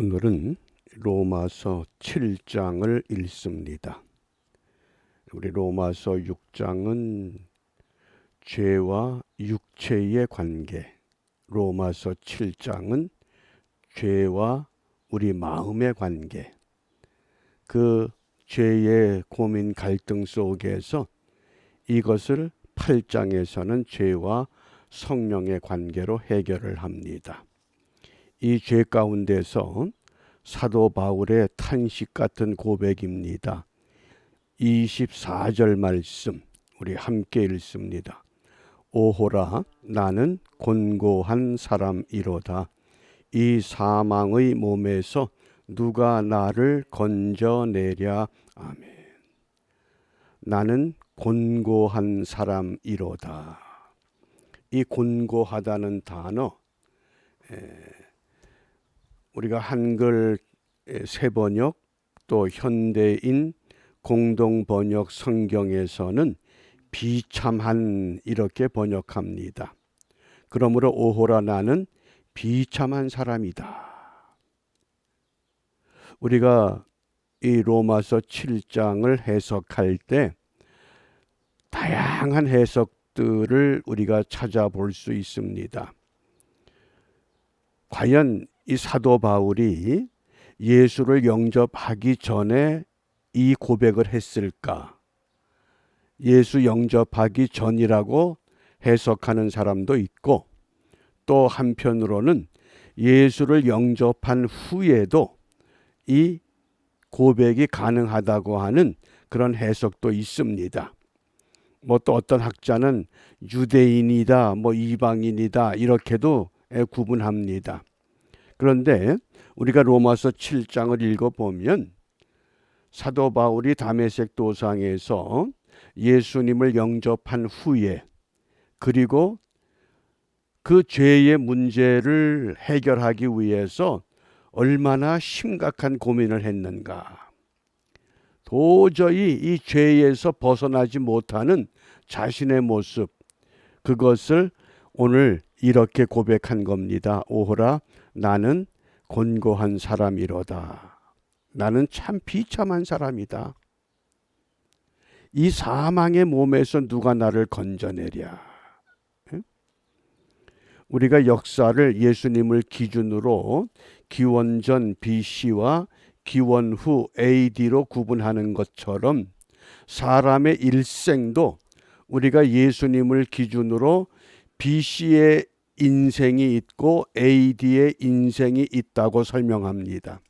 오늘은 로마서 7장을 읽습니다. 우리 로마서 6장은 죄와 육체의 관계, 로마서 7장은 죄와 우리 마음의 관계, 그 죄의 고민 갈등 속에서 이것을 8장에서는 죄와 성령의 관계로 해결을 합니다. 이 죄 가운데서 사도 바울의 탄식 같은 고백입니다. 24절 말씀 우리 함께 읽습니다. 오호라 나는 곤고한 사람이로다. 이 사망의 몸에서 누가 나를 건져내랴. 아멘. 나는 곤고한 사람이로다. 이 곤고하다는 단어, 우리가 한글 새번역 또 현대인 공동번역 성경에서는 비참한 이렇게 번역합니다. 그러므로 오호라 나는 비참한 사람이다. 우리가 이 로마서 7장을 해석할 때 다양한 해석들을 우리가 찾아볼 수 있습니다. 과연 이 사도 바울이 예수를 영접하기 전에 이 고백을 했을까? 예수 영접하기 전이라고 해석하는 사람도 있고, 또 한편으로는 예수를 영접한 후에도 이 고백이 가능하다고 하는 그런 해석도 있습니다. 또 어떤 학자는 유대인이다, 이방인이다 이렇게도 구분합니다. 그런데 우리가 로마서 7장을 읽어보면 사도 바울이 다메섹 도상에서 예수님을 영접한 후에, 그리고 그 죄의 문제를 해결하기 위해서 얼마나 심각한 고민을 했는가. 도저히 이 죄에서 벗어나지 못하는 자신의 모습, 그것을 오늘 이렇게 고백한 겁니다. 오호라 나는 곤고한 사람이로다. 나는 참 비참한 사람이다. 이 사망의 몸에서 누가 나를 건져내랴. 우리가 역사를 예수님을 기준으로 기원전 BC와 기원후 AD로 구분하는 것처럼 사람의 일생도 우리가 예수님을 기준으로 BC의 인생이 있고 AD의 인생이 있다고 설명합니다.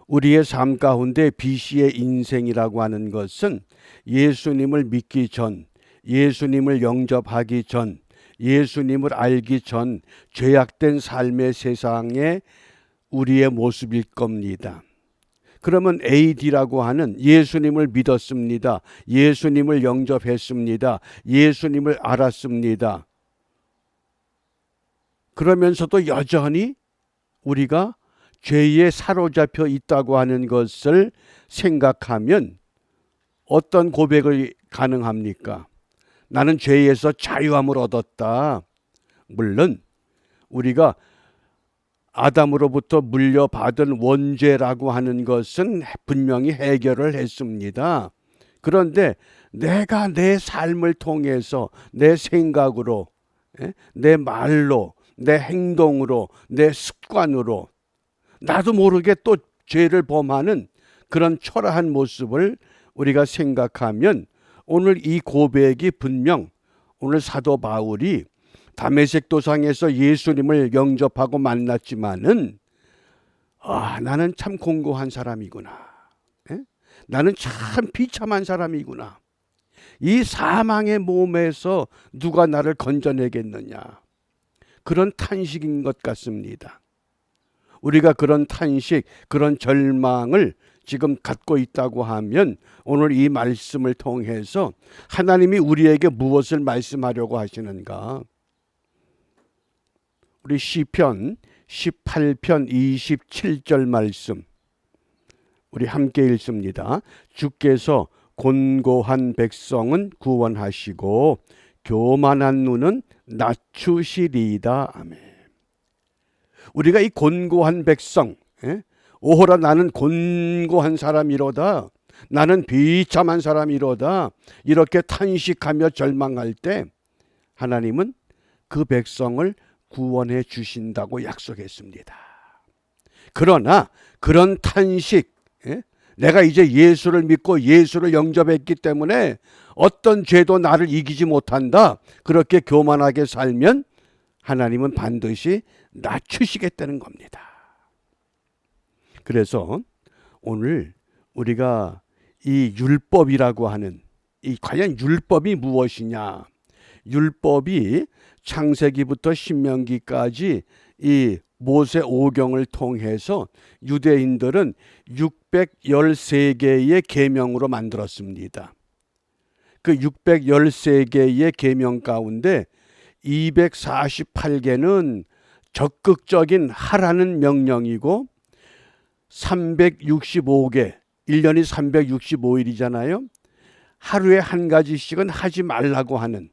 우리의 삶 가운데 BC의 인생이라고 하는 것은 예수님을 믿기 전, 예수님을 영접하기 전, 예수님을 알기 전 죄악된 삶의 세상에 우리의 모습일 겁니다. 그러면 AD라고 하는 예수님을 믿었습니다. 예수님을 영접했습니다. 예수님을 알았습니다. 그러면서도 여전히 우리가 죄에 사로잡혀 있다고 하는 것을 생각하면 어떤 고백을 가능합니까? 나는 죄에서 자유함을 얻었다. 물론 우리가 아담으로부터 물려받은 원죄라고 하는 것은 분명히 해결을 했습니다. 그런데 내가 내 삶을 통해서 내 생각으로, 내 말로, 내 행동으로, 내 습관으로 나도 모르게 또 죄를 범하는 그런 초라한 모습을 우리가 생각하면 오늘 이 고백이 분명 오늘 사도 바울이 다메섹 도상에서 예수님을 영접하고 만났지만은 나는 참 공고한 사람이구나. 나는 참 비참한 사람이구나. 이 사망의 몸에서 누가 나를 건져내겠느냐. 그런 탄식인 것 같습니다. 우리가 그런 탄식, 그런 절망을 지금 갖고 있다고 하면 오늘 이 말씀을 통해서 하나님이 우리에게 무엇을 말씀하려고 하시는가? 우리 시편 18편 27절 말씀 우리 함께 읽습니다. 주께서 곤고한 백성은 구원하시고 교만한 눈은 낮추시리이다. 아멘. 우리가 이 곤고한 백성, 오호라 나는 곤고한 사람이로다, 나는 비참한 사람이로다, 이렇게 탄식하며 절망할 때 하나님은 그 백성을 구원해 주신다고 약속했습니다. 그러나 그런 탄식, 내가 이제 예수를 믿고 예수를 영접했기 때문에 어떤 죄도 나를 이기지 못한다, 그렇게 교만하게 살면 하나님은 반드시 낮추시겠다는 겁니다. 그래서 오늘 우리가 이 율법이라고 하는, 이 과연 율법이 무엇이냐? 율법이 창세기부터 신명기까지 이 모세 오경을 통해서 유대인들은 613개의 계명으로 만들었습니다. 그 613개의 계명 가운데 248개는 적극적인 하라는 명령이고, 365개, 1년이 365일이잖아요. 하루에 한 가지씩은 하지 말라고 하는,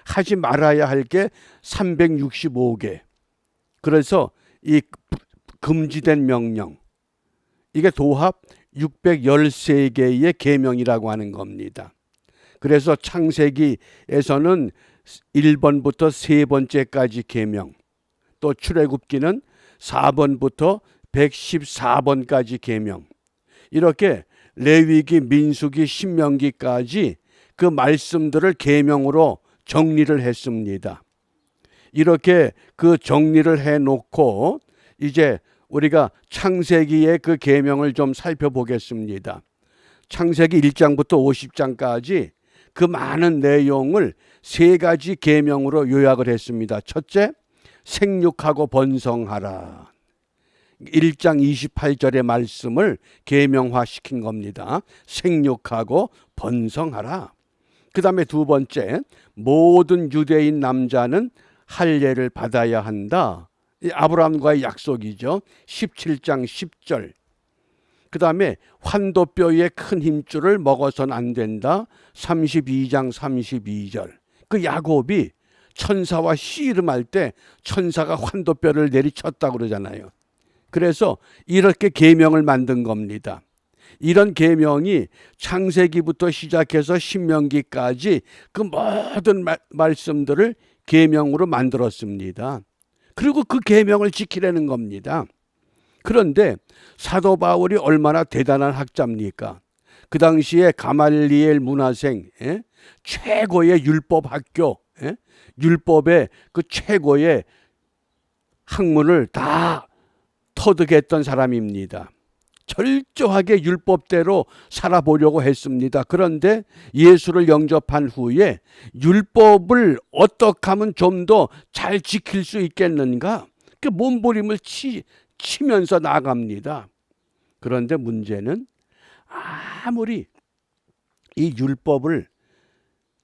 하지 말아야 할 게 365개. 그래서 이 금지된 명령, 이게 도합 613개의 계명이라고 하는 겁니다. 그래서 창세기에서는 1번부터 3번째까지 계명, 또 출애굽기는 4번부터 114번까지 계명, 이렇게 레위기, 민수기, 신명기까지 그 말씀들을 계명으로 정리를 했습니다. 이렇게 그 정리를 해놓고 이제 우리가 창세기의 그 계명을 좀 살펴보겠습니다. 창세기 1장부터 50장까지 그 많은 내용을 3가지 계명으로 요약을 했습니다. 첫째, 생육하고 번성하라. 1장 28절의 말씀을 계명화시킨 겁니다. 생육하고 번성하라. 그 다음에 두 번째, 모든 유대인 남자는 할례를 받아야 한다. 아브라함과의 약속이죠. 17장 10절. 그 다음에 환도뼈에 큰 힘줄을 먹어서는 안 된다. 32장 32절. 그 야곱이 천사와 씨름할 때 천사가 환도뼈를 내리쳤다고 그러잖아요. 그래서 이렇게 계명을 만든 겁니다. 이런 계명이 창세기부터 시작해서 신명기까지 그 모든 말씀들을 계명으로 만들었습니다. 그리고 그 계명을 지키려는 겁니다. 그런데 사도 바울이 얼마나 대단한 학자입니까? 그 당시에 가말리엘 문화생, 최고의 율법 학교, 율법의 그 최고의 학문을 다 터득했던 사람입니다. 철저하게 율법대로 살아보려고 했습니다. 그런데 예수를 영접한 후에 율법을 어떻게 하면 좀 더 잘 지킬 수 있겠는가? 그 몸부림을 치면서 나갑니다. 그런데 문제는 아무리 이 율법을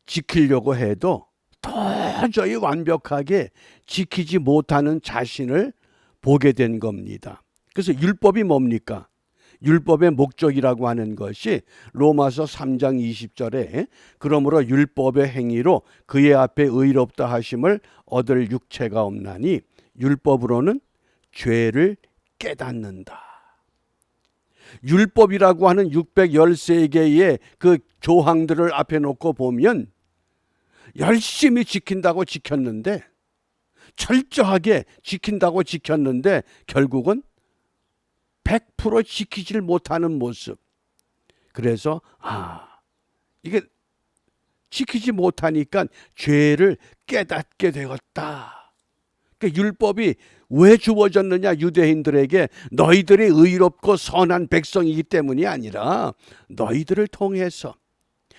지키려고 해도 도저히 완벽하게 지키지 못하는 자신을 보게 된 겁니다. 그래서 율법이 뭡니까? 율법의 목적이라고 하는 것이 로마서 3장 20절에 그러므로 율법의 행위로 그의 앞에 의롭다 하심을 얻을 육체가 없나니 율법으로는 죄를 깨닫는다. 율법이라고 하는 613개의 그 조항들을 앞에 놓고 보면 열심히 지킨다고 지켰는데, 철저하게 지킨다고 지켰는데 결국은 100% 지키질 못하는 모습. 그래서 이게 지키지 못하니까 죄를 깨닫게 되었다. 그러니까 율법이 왜 주어졌느냐? 유대인들에게 너희들이 의롭고 선한 백성이기 때문이 아니라 너희들을 통해서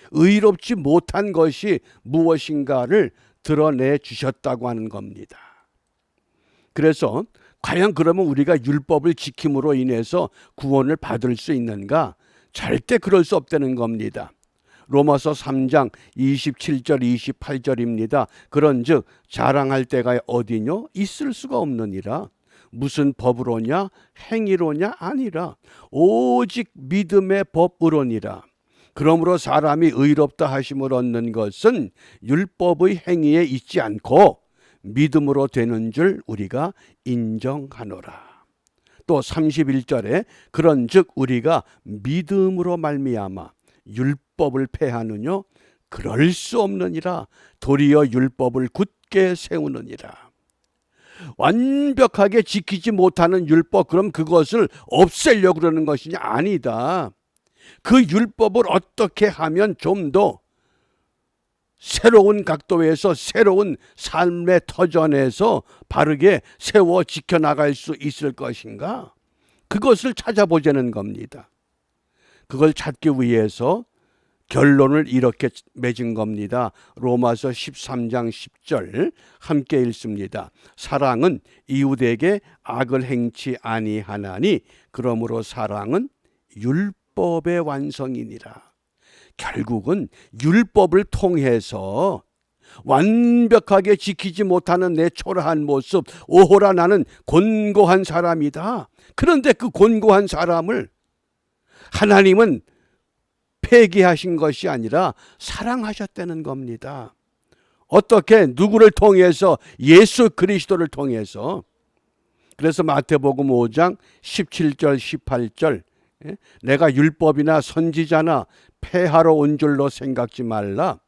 의롭지 못한 것이 무엇인가를 드러내 주셨다고 하는 겁니다. 그래서 과연 그러면 우리가 율법을 지킴으로 인해서 구원을 받을 수 있는가? 절대 그럴 수 없다는 겁니다. 로마서 3장 27절 28절입니다. 그런즉 자랑할 때가 어디뇨? 있을 수가 없느니라. 무슨 법으로냐? 행위로냐? 아니라 오직 믿음의 법으로니라. 그러므로 사람이 의롭다 하심을 얻는 것은 율법의 행위에 있지 않고 믿음으로 되는 줄 우리가 인정하노라. 또 31절에 그런즉 우리가 믿음으로 말미암아 율법을 폐하느뇨 그럴 수 없느니라. 도리어 율법을 굳게 세우느니라. 완벽하게 지키지 못하는 율법, 그럼 그것을 없애려고 그러는 것이냐? 아니다. 그 율법을 어떻게 하면 좀 더 새로운 각도에서 새로운 삶의 터전에서 바르게 세워 지켜나갈 수 있을 것인가? 그것을 찾아보자는 겁니다. 그걸 찾기 위해서 결론을 이렇게 맺은 겁니다. 로마서 13장 10절 함께 읽습니다. 사랑은 이웃에게 악을 행치 아니하나니 그러므로 사랑은 율법의 완성이니라. 결국은 율법을 통해서 완벽하게 지키지 못하는 내 초라한 모습, 오호라 나는 곤고한 사람이다. 그런데 그 곤고한 사람을 하나님은 폐기하신 것이 아니라 사랑하셨다는 겁니다. 어떻게? 누구를 통해서? 예수 그리스도를 통해서. 그래서 마태복음 5장 17절 18절 내가 율법이나 선지자나 폐하러 온 줄로 생각지 말라.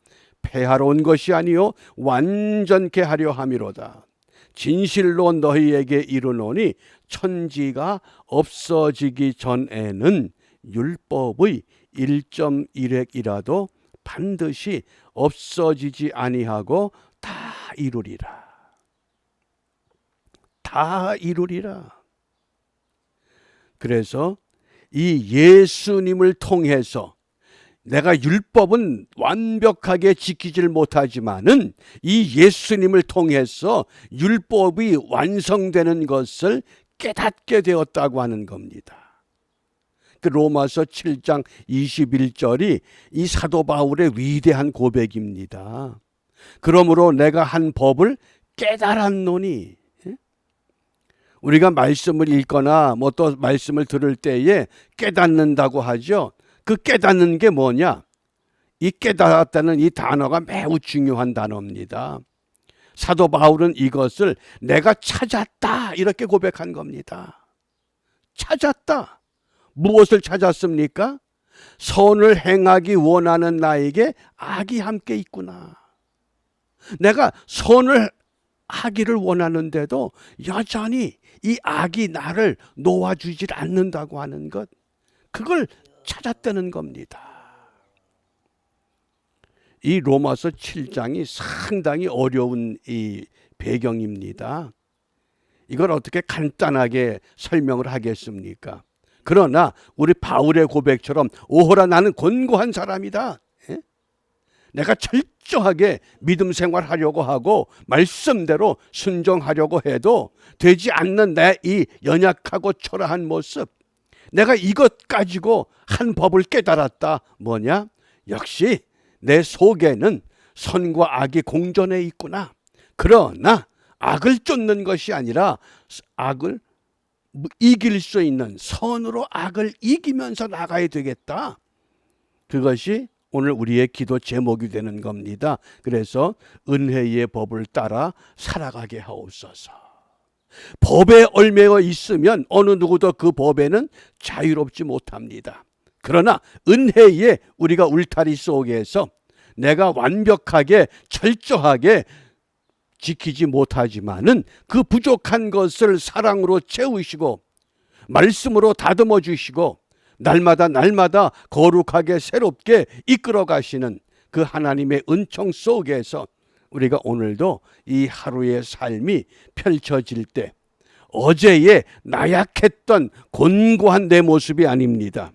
폐하러 온 것이 아니요 완전케 하려 함이로다. 진실로 너희에게 이르노니 천지가 없어지기 전에는 율법의 1.1획이라도 반드시 없어지지 아니하고 다 이루리라. 다 이루리라. 그래서 이 예수님을 통해서 내가 율법은 완벽하게 지키질 못하지만은 이 예수님을 통해서 율법이 완성되는 것을 깨닫게 되었다고 하는 겁니다. 그 로마서 7장 21절이 이 사도 바울의 위대한 고백입니다. 그러므로 내가 한 법을 깨달았노니, 우리가 말씀을 읽거나 뭐 또 말씀을 들을 때에 깨닫는다고 하죠. 그 깨닫는 게 뭐냐? 이 깨달았다는 이 단어가 매우 중요한 단어입니다. 사도 바울은 이것을 내가 찾았다 이렇게 고백한 겁니다. 찾았다. 무엇을 찾았습니까? 선을 행하기 원하는 나에게 악이 함께 있구나. 내가 선을 하기를 원하는데도 여전히 이 악이 나를 놓아주질 않는다고 하는 것, 그걸 찾았다는 겁니다. 이 로마서 7장이 상당히 어려운 이 배경입니다. 이걸 어떻게 간단하게 설명을 하겠습니까? 그러나 우리 바울의 고백처럼 오호라 나는 곤고한 사람이다. 내가 철저하게 믿음 생활하려고 하고 말씀대로 순종하려고 해도 되지 않는 내 이 연약하고 초라한 모습, 내가 이것 가지고 한 법을 깨달았다. 뭐냐? 역시 내 속에는 선과 악이 공존해 있구나. 그러나 악을 쫓는 것이 아니라 악을 이길 수 있는 선으로 악을 이기면서 나가야 되겠다. 그것이 오늘 우리의 기도 제목이 되는 겁니다. 그래서 은혜의 법을 따라 살아가게 하옵소서. 법에 얽매여 있으면 어느 누구도 그 법에는 자유롭지 못합니다. 그러나 은혜에 우리가 울타리 속에서 내가 완벽하게 철저하게 지키지 못하지만은 그 부족한 것을 사랑으로 채우시고 말씀으로 다듬어 주시고 날마다 거룩하게 새롭게 이끌어 가시는 그 하나님의 은총 속에서 우리가 오늘도 이 하루의 삶이 펼쳐질 때 어제의 나약했던 곤고한 내 모습이 아닙니다.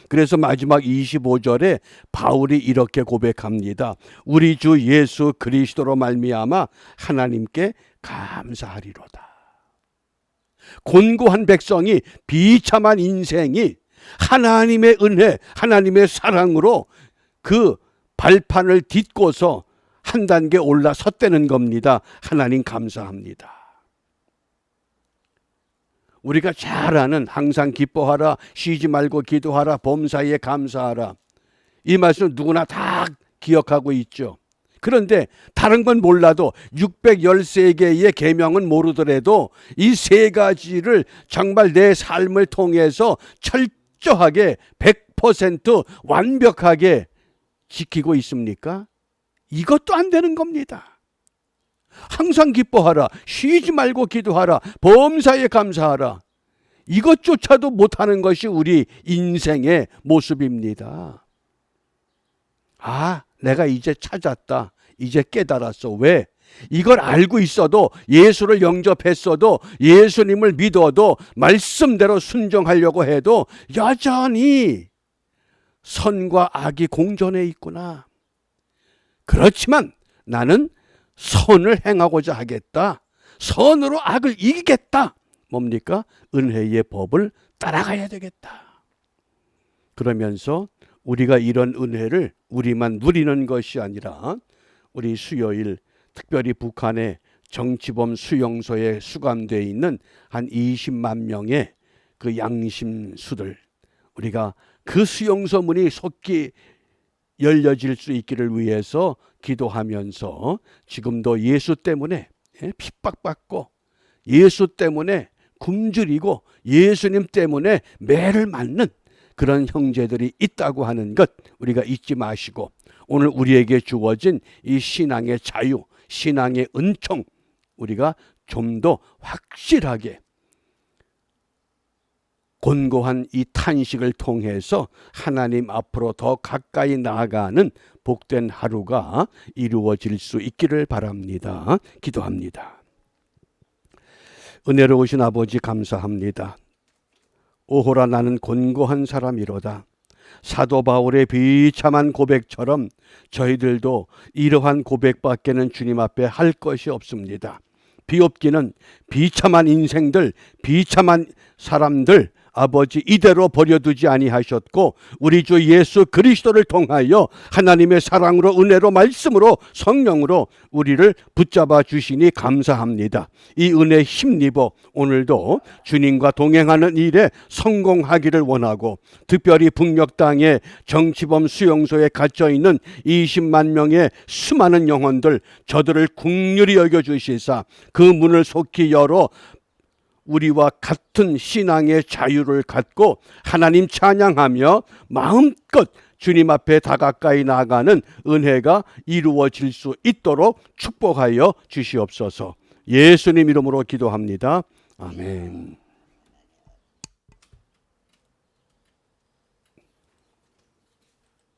그래서 마지막 25절에 바울이 이렇게 고백합니다. 우리 주 예수 그리스도로 말미암아 하나님께 감사하리로다. 곤고한 백성이, 비참한 인생이 하나님의 은혜, 하나님의 사랑으로 그 발판을 딛고서 한 단계 올라섰다는 겁니다. 하나님 감사합니다. 우리가 잘 아는 항상 기뻐하라, 쉬지 말고 기도하라, 범사에 감사하라. 이 말씀 누구나 다 기억하고 있죠. 그런데 다른 건 몰라도 613개의 계명은 모르더라도 이 세 가지를 정말 내 삶을 통해서 철저하게 100% 완벽하게 지키고 있습니까? 이것도 안 되는 겁니다. 항상 기뻐하라, 쉬지 말고 기도하라, 범사에 감사하라. 이것조차도 못하는 것이 우리 인생의 모습입니다. 아, 내가 이제 찾았다. 이제 깨달았어. 왜? 이걸 알고 있어도, 예수를 영접했어도, 예수님을 믿어도, 말씀대로 순종하려고 해도 여전히 선과 악이 공존해 있구나. 그렇지만 나는 선을 행하고자 하겠다. 선으로 악을 이기겠다. 뭡니까? 은혜의 법을 따라가야 되겠다. 그러면서 우리가 이런 은혜를 우리만 누리는 것이 아니라 우리 수요일 특별히 북한의 정치범 수용소에 수감되어 있는 한 20만 명의 그 양심수들, 우리가 그 수용소 문이 속히 열려질 수 있기를 위해서 기도하면서 지금도 예수 때문에 핍박받고, 예수 때문에 굶주리고, 예수님 때문에 매를 맞는 그런 형제들이 있다고 하는 것 우리가 잊지 마시고, 오늘 우리에게 주어진 이 신앙의 자유, 신앙의 은총, 우리가 좀 더 확실하게 곤고한 이 탄식을 통해서 하나님 앞으로 더 가까이 나아가는 복된 하루가 이루어질 수 있기를 바랍니다. 기도합니다. 은혜로우신 아버지 감사합니다. 오호라 나는 곤고한 사람이로다. 사도 바울의 비참한 고백처럼 저희들도 이러한 고백밖에는 주님 앞에 할 것이 없습니다. 비옵기는 비참한 인생들, 비참한 사람들 아버지 이대로 버려두지 아니하셨고, 우리 주 예수 그리스도를 통하여 하나님의 사랑으로, 은혜로, 말씀으로, 성령으로 우리를 붙잡아 주시니 감사합니다. 이 은혜 힘입어 오늘도 주님과 동행하는 일에 성공하기를 원하고, 특별히 북녘 땅의 정치범 수용소에 갇혀 있는 20만 명의 수많은 영혼들, 저들을 긍휼히 여겨 주시사 그 문을 속히 열어 우리와 같은 신앙의 자유를 갖고 하나님 찬양하며 마음껏 주님 앞에 다가까이 나아가는 은혜가 이루어질 수 있도록 축복하여 주시옵소서. 예수님 이름으로 기도합니다. 아멘.